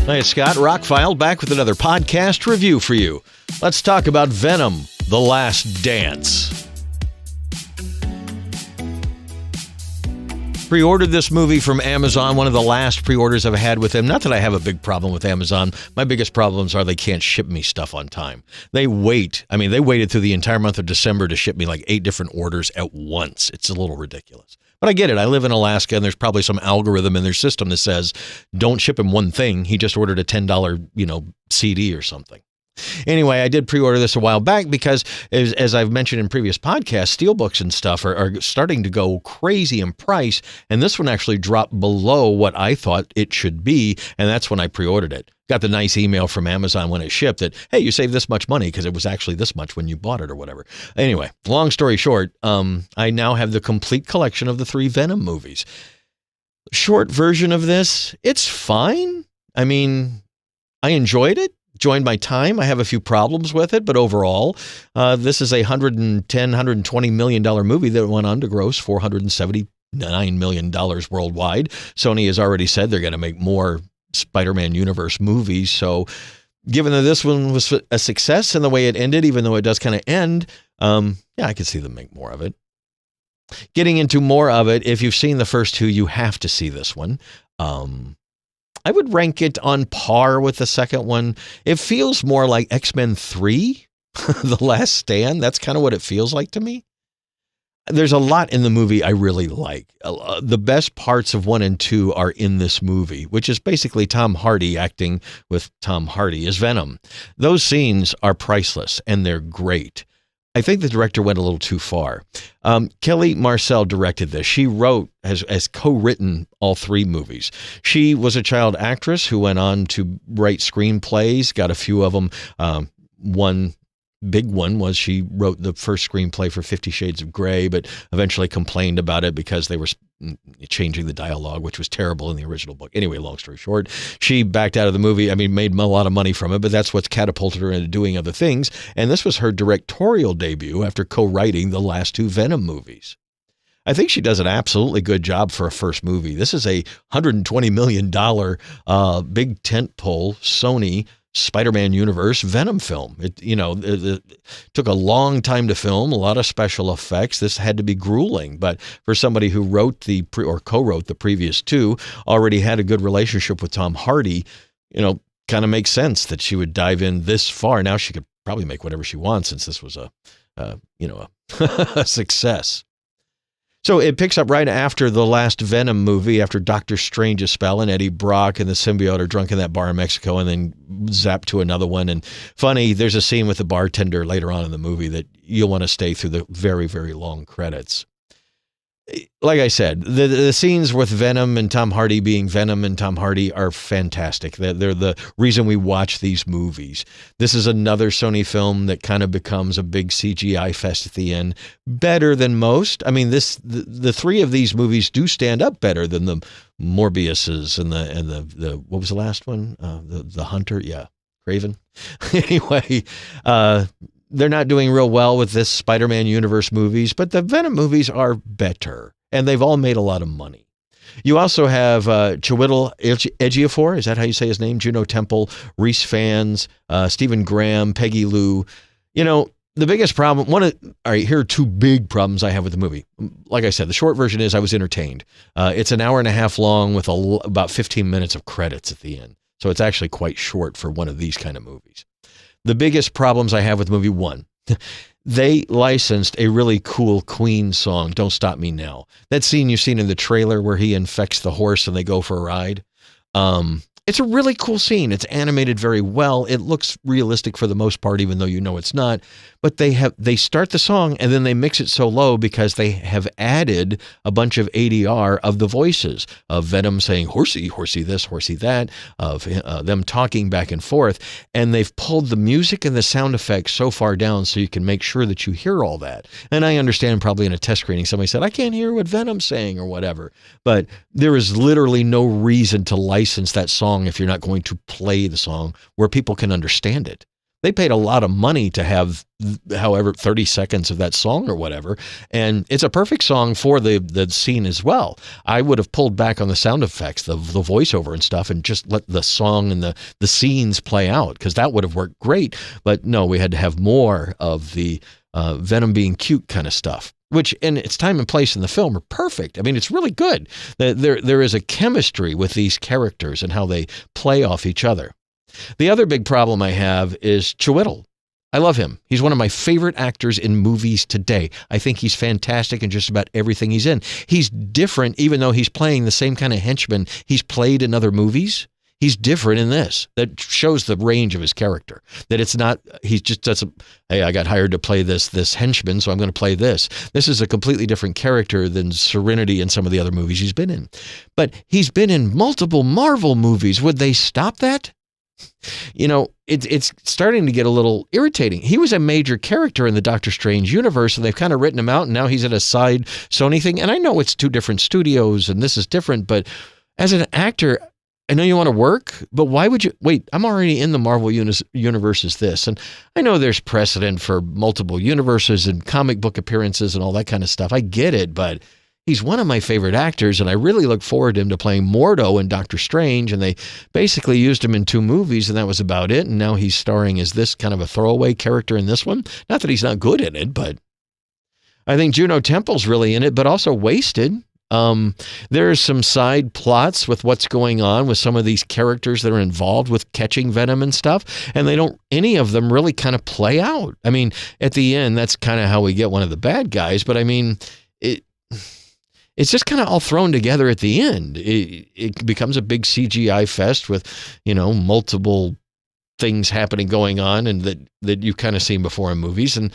Hi, it's Scott, Rockfile, back with another podcast review for you. Let's talk about Venom, The Last Dance. Pre-ordered this movie from Amazon, one of the last pre-orders I've had with them. Not that I have a big problem with Amazon. My biggest problems are they can't ship me stuff on time. They wait. They waited through the entire month of December to ship me like 8 different orders at once. It's a little ridiculous. But I get it. I live in Alaska, and there's probably some algorithm in their system that says, don't ship him one thing. He just ordered a $10, CD or something. Anyway, I did pre-order this a while back because, as I've mentioned in previous podcasts, steelbooks and stuff are starting to go crazy in price, and this one actually dropped below what I thought it should be, and that's when I pre-ordered it. Got the nice email from Amazon when it shipped that, hey, you saved this much money because it was actually this much when you bought it or whatever. Anyway, long story short, I now have the complete collection of the 3 Venom movies. Short version of this, it's fine. I enjoyed it. Joined my time. I have a few problems with it, but overall, this is a $120 million movie that went on to gross $479 million worldwide. Sony has already said they're going to make more Spider-Man universe movies. So given that this one was a success in the way it ended, even though it does kind of end, I could see them make more of it. Getting into more of it, if you've seen the first 2, you have to see this one. I would rank it on par with the second one. It feels more like X-Men 3, The Last Stand. That's kind of what it feels like to me. There's a lot in the movie I really like. The best parts of 1 and 2 are in this movie, which is basically Tom Hardy acting with Tom Hardy as Venom. Those scenes are priceless, and they're great. I think the director went a little too far. Kelly Marcel directed this. She wrote, has co-written all 3 movies. She was a child actress who went on to write screenplays, got a few of them. One big one was she wrote the first screenplay for 50 Shades of Grey, but eventually complained about it because they were changing the dialogue, which was terrible in the original book. Anyway, long story short, she backed out of the movie. Made a lot of money from it, but that's what's catapulted her into doing other things. And this was her directorial debut after co-writing the last 2 Venom movies. I think she does an absolutely good job for a first movie. This is a $120 million big tentpole Sony Spider-Man universe Venom film. It took a long time to film, a lot of special effects. This had to be grueling, but for somebody who wrote co-wrote the previous 2, already had a good relationship with Tom Hardy, kind of makes sense that she would dive in this far. Now she could probably make whatever she wants since this was a success. So it picks up right after the last Venom movie, after Doctor Strange's spell and Eddie Brock and the symbiote are drunk in that bar in Mexico, and then zap to another one. And funny, there's a scene with the bartender later on in the movie that you'll want to stay through the very, very long credits. Like I said, the scenes with Venom and Tom Hardy being Venom and Tom Hardy are fantastic. They're the reason we watch these movies. This is another Sony film that kind of becomes a big CGI fest at the end. Better than most. The 3 of these movies do stand up better than the Morbiuses and the what was the last one? The Hunter? Yeah. Craven. Anyway, they're not doing real well with this Spider-Man universe movies, but the Venom movies are better, and they've all made a lot of money. You also have Chiwetel Ejiofor, is that how you say his name? Juno Temple, Reese Fans, Stephen Graham, Peggy Lou. The biggest problem, here are 2 big problems I have with the movie. Like I said, the short version is I was entertained. It's an hour and a half long with about 15 minutes of credits at the end. So it's actually quite short for one of these kind of movies. The biggest problems I have with movie 1, they licensed a really cool Queen song, Don't Stop Me Now. That scene you've seen in the trailer where he infects the horse and they go for a ride. It's a really cool scene. It's animated very well. It looks realistic for the most part, even though it's not. But they start the song and then they mix it so low because they have added a bunch of ADR of the voices of Venom saying horsey, horsey this, horsey that, of them talking back and forth. And they've pulled the music and the sound effects so far down so you can make sure that you hear all that. And I understand probably in a test screening somebody said, I can't hear what Venom's saying or whatever. But there is literally no reason to license that song if you're not going to play the song where people can understand it. They paid a lot of money to have, however, 30 seconds of that song or whatever. And it's a perfect song for the scene as well. I would have pulled back on the sound effects, the voiceover and stuff, and just let the song and the scenes play out, because that would have worked great. But no, we had to have more of the Venom being cute kind of stuff, which in its time and place in the film are perfect. I mean, it's really good. There is a chemistry with these characters and how they play off each other. The other big problem I have is Chiwetel. I love him. He's one of my favorite actors in movies today. I think he's fantastic in just about everything he's in. He's different, even though he's playing the same kind of henchman he's played in other movies. He's different in this. That shows the range of his character. That it's not, he just doesn't, hey, I got hired to play this henchman, so I'm going to play this. This is a completely different character than Serenity and some of the other movies he's been in. But he's been in multiple Marvel movies. Would they stop that? You know, it's starting to get a little irritating. He was a major character in the Doctor Strange universe, and they've kind of written him out, and now he's at a side Sony thing. And I know it's two different studios, and this is different, but as an actor, I know you want to work, but why would you wait? I'm already in the Marvel universe as this, and I know there's precedent for multiple universes and comic book appearances and all that kind of stuff. I get it, but he's one of my favorite actors, and I really look forward to him to playing Mordo in Doctor Strange, and they basically used him in 2 movies, and that was about it, and now he's starring as this kind of a throwaway character in this one. Not that he's not good in it, but I think Juno Temple's really in it, but also wasted. There's some side plots with what's going on with some of these characters that are involved with catching Venom and stuff, and any of them really kind of play out. I mean, at the end, that's kind of how we get one of the bad guys, but I mean, it's just kind of all thrown together at the end. It becomes a big CGI fest with, multiple things going on, and that you've kind of seen before in movies, and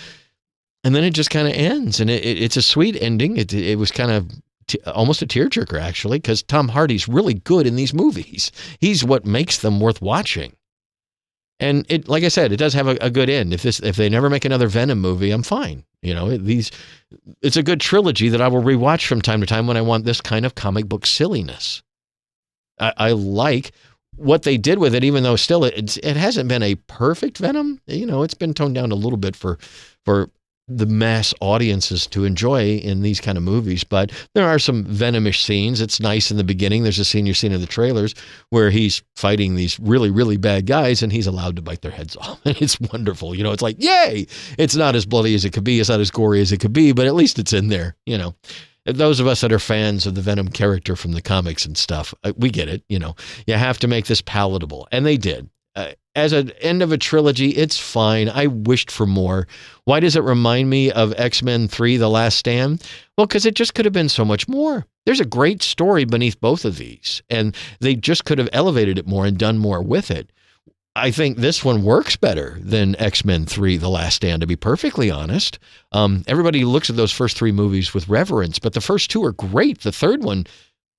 then it just kind of ends, and it's a sweet ending. It was kind of almost a tearjerker, actually, because Tom Hardy's really good in these movies. He's what makes them worth watching. And like I said, it does have a good end. If they never make another Venom movie, I'm fine. It's a good trilogy that I will rewatch from time to time when I want this kind of comic book silliness. I like what they did with it, even though still it hasn't been a perfect Venom. It's been toned down a little bit for the mass audiences to enjoy in these kind of movies, but there are some Venomish scenes. It's nice in the beginning. There's a scene you've seen in the trailers where he's fighting these really, really bad guys, and he's allowed to bite their heads off. And it's wonderful. It's like, yay! It's not as bloody as it could be. It's not as gory as it could be, but at least it's in there. Those of us that are fans of the Venom character from the comics and stuff, we get it. You have to make this palatable, and they did. As an end of a trilogy, it's fine. I wished for more. Why does it remind me of X-Men 3, The Last Stand? Well, because it just could have been so much more. There's a great story beneath both of these, and they just could have elevated it more and done more with it. I think this one works better than X-Men 3, The Last Stand, to be perfectly honest. Everybody looks at those first 3 movies with reverence, but the first 2 are great. The third one,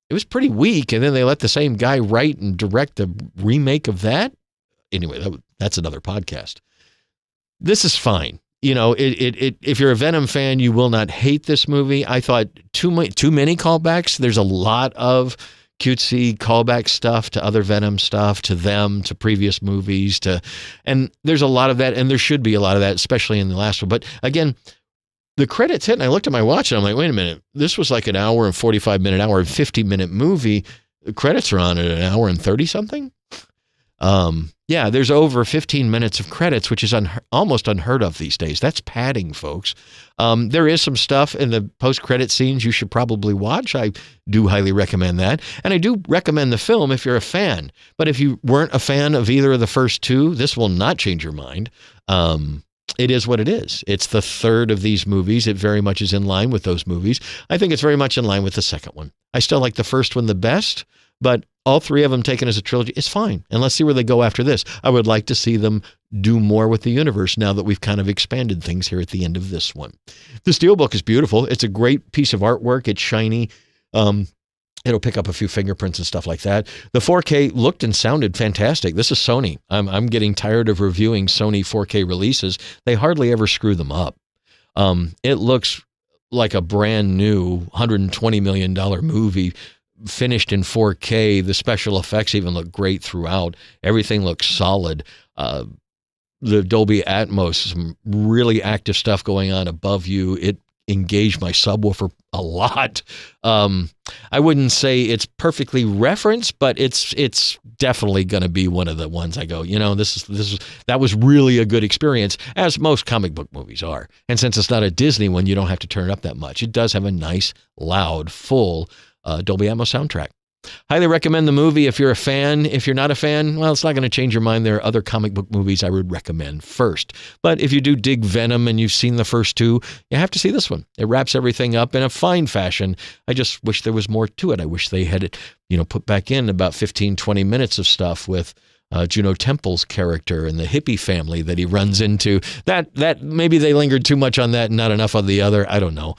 it was pretty weak, and then they let the same guy write and direct the remake of that. Anyway, that's another podcast. This is fine. If you're a Venom fan, you will not hate this movie. I thought too many callbacks. There's a lot of cutesy callback stuff to other Venom stuff, to them, to previous movies, and there's a lot of that, and there should be a lot of that, especially in the last one. But again, the credits hit, and I looked at my watch, and I'm like, wait a minute, this was like an hour and 45-minute, hour and 50-minute movie. The credits are on at an hour and 30-something. Yeah, there's over 15 minutes of credits, which is almost unheard of these days. That's padding, folks. There is some stuff in the post-credit scenes you should probably watch. I do highly recommend that. And I do recommend the film if you're a fan. But if you weren't a fan of either of the first 2, this will not change your mind. It is what it is. It's the third of these movies. It very much is in line with those movies. I think it's very much in line with the second one. I still like the first one the best, but all 3 of them taken as a trilogy is fine. And let's see where they go after this. I would like to see them do more with the universe now that we've kind of expanded things here at the end of this one. The Steelbook is beautiful. It's a great piece of artwork. It's shiny. It'll pick up a few fingerprints and stuff like that. The 4K looked and sounded fantastic. This is Sony. I'm getting tired of reviewing Sony 4K releases. They hardly ever screw them up. It looks like a brand new $120 million movie finished in 4K. The special effects even look great throughout. Everything looks solid. the Dolby Atmos, some really active stuff going on above you. It engaged my subwoofer a lot. I wouldn't say it's perfectly referenced, but it's definitely going to be one of the ones I go, that was really a good experience, as most comic book movies are. And since it's not a Disney one, you don't have to turn it up that much. It does have a nice, loud, full Dolby Atmos soundtrack. Highly recommend the movie if you're a fan. If you're not a fan, well, it's not going to change your mind. There are other comic book movies I would recommend first. But if you do dig Venom and you've seen the first two, you have to see this one. It wraps everything up in a fine fashion. I just wish there was more to it. I wish they had it, put back in about 15, 20 minutes of stuff with Juno Temple's character and the hippie family that he runs into. That maybe they lingered too much on that and not enough on the other. I don't know.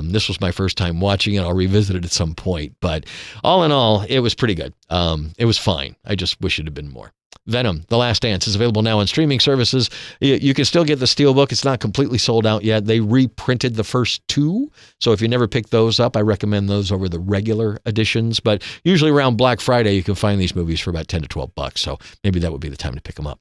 This was my first time watching it. I'll revisit it at some point. But all in all, it was pretty good. It was fine. I just wish it had been more. Venom, The Last Dance, is available now on streaming services. You can still get the Steelbook. It's not completely sold out yet. They reprinted the first two, so if you never picked those up, I recommend those over the regular editions. But usually around Black Friday, you can find these movies for about $10 to $12, so maybe that would be the time to pick them up.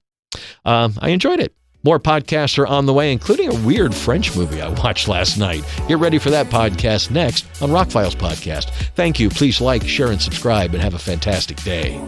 I enjoyed it. More podcasts are on the way, including a weird French movie I watched last night. Get ready for that podcast next on Rockfile's podcast. Thank you. Please like, share, and subscribe, and have a fantastic day.